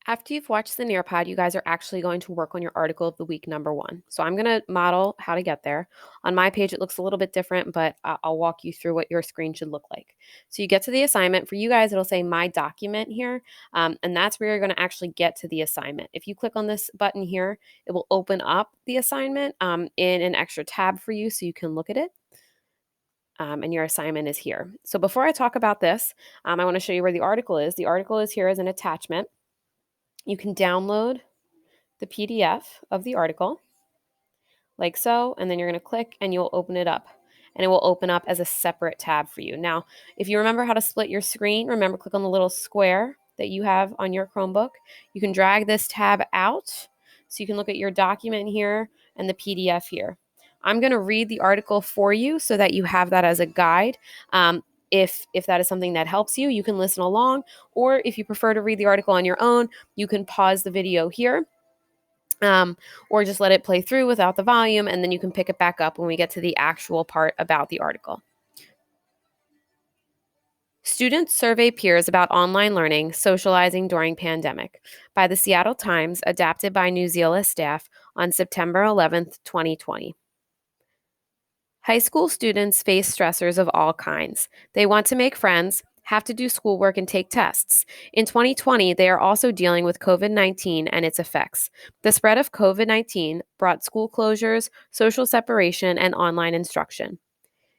After you've watched the Nearpod, you guys are actually going to work on your article of the week number one. So I'm going to model how to get there. On my page, it looks a little bit different, but I'll walk you through what your screen should look like. So you get to the assignment. For you guys, it'll say My Document here, and that's where you're going to actually get to the assignment. If you click on this button here, it will open up the assignment in an extra tab for you so you can look at it. And your assignment is here. So before I talk about this, I want to show you where the article is. The article is here as an attachment. You can download the PDF of the article like so, and then you're going to click and you'll open it up. And it will open up as a separate tab for you. Now, if you remember how to split your screen, remember click on the little square that you have on your Chromebook. You can drag this tab out so you can look at your document here and the PDF here. I'm going to read the article for you so that you have that as a guide. If that is something that helps you, you can listen along. Or if you prefer to read the article on your own, you can pause the video here. Or just let it play through without the volume, and then you can pick it back up when we get to the actual part about the article. Students survey peers about online learning, socializing during pandemic by the Seattle Times, adapted by Newsela staff on September 11th, 2020. High school students face stressors of all kinds. They want to make friends, have to do schoolwork, and take tests. In 2020, they are also dealing with COVID-19 and its effects. The spread of COVID-19 brought school closures, social separation, and online instruction.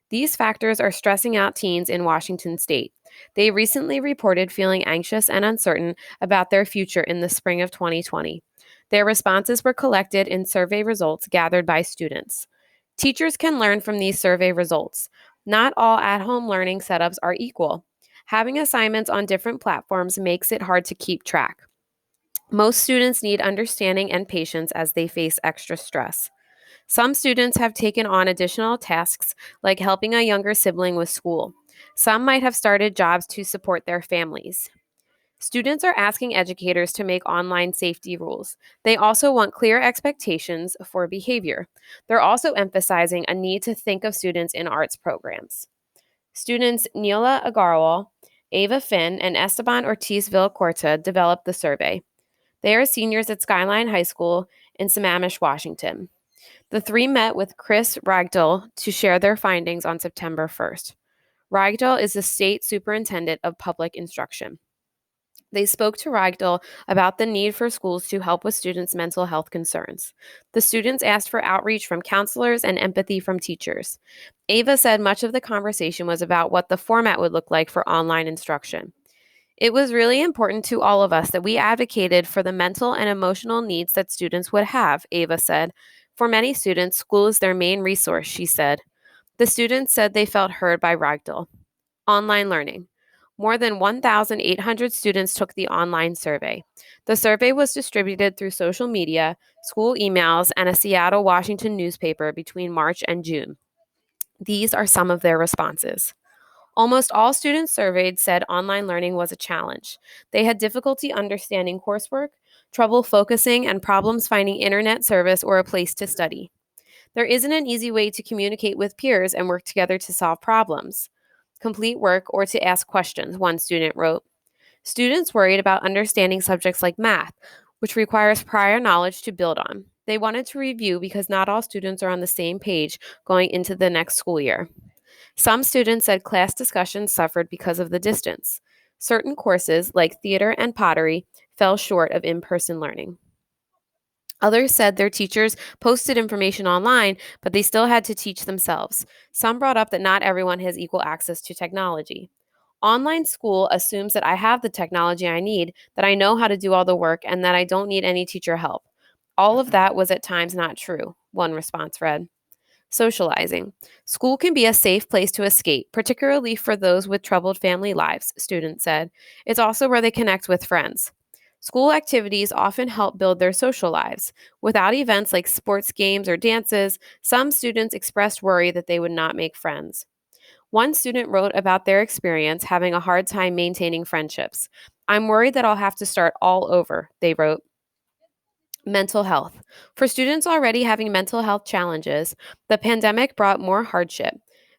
These factors are stressing out teens in Washington state. They recently reported feeling anxious and uncertain about their future in the spring of 2020. Their responses were collected in survey results gathered by students. Teachers can learn from these survey results. Not all at-home learning setups are equal. Having assignments on different platforms makes it hard to keep track. Most students need understanding and patience as they face extra stress. Some students have taken on additional tasks, like helping a younger sibling with school. Some might have started jobs to support their families. Students are asking educators to make online safety rules. They also want clear expectations for behavior. They're also emphasizing a need to think of students in arts programs. Students Neela Agarwal, Ava Finn, and Esteban Ortiz Villacorta developed the survey. They are seniors at Skyline High School in Sammamish, Washington. The three met with Chris Ragdale to share their findings on September 1st. Ragdale is the state superintendent of public instruction. They spoke to Ragdale about the need for schools to help with students' mental health concerns. The students asked for outreach from counselors and empathy from teachers. Ava said much of the conversation was about what the format would look like for online instruction. It was really important to all of us that we advocated for the mental and emotional needs that students would have, Ava said. For many students, school is their main resource, she said. The students said they felt heard by Ragdale. Online learning. More than 1,800 students took the online survey. The survey was distributed through social media, school emails, and a Seattle, Washington newspaper between March and June. These are some of their responses. Almost all students surveyed said online learning was a challenge. They had difficulty understanding coursework, trouble focusing, and problems finding internet service or a place to study. There isn't an easy way to communicate with peers and work together to solve problems, complete work, or to ask questions, one student wrote. Students worried about understanding subjects like math, which requires prior knowledge to build on. They wanted to review because not all students are on the same page going into the next school year. Some students said class discussions suffered because of the distance. Certain courses, like theater and pottery, fell short of in-person learning. Others said their teachers posted information online, but they still had to teach themselves. Some brought up that not everyone has equal access to technology. Online school assumes that I have the technology I need, that I know how to do all the work, and that I don't need any teacher help. All of that was at times not true, one response read. Socializing. School can be a safe place to escape, particularly for those with troubled family lives, students said. It's also where they connect with friends. School activities often help build their social lives. Without events like sports games or dances, some students expressed worry that they would not make friends. One student wrote about their experience having a hard time maintaining friendships. I'm worried that I'll have to start all over, they wrote. Mental health. For students already having mental health challenges, the pandemic brought more hardship.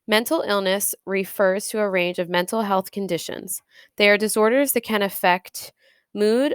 Mental illness refers to a range of mental health conditions. They are disorders that can affect mood,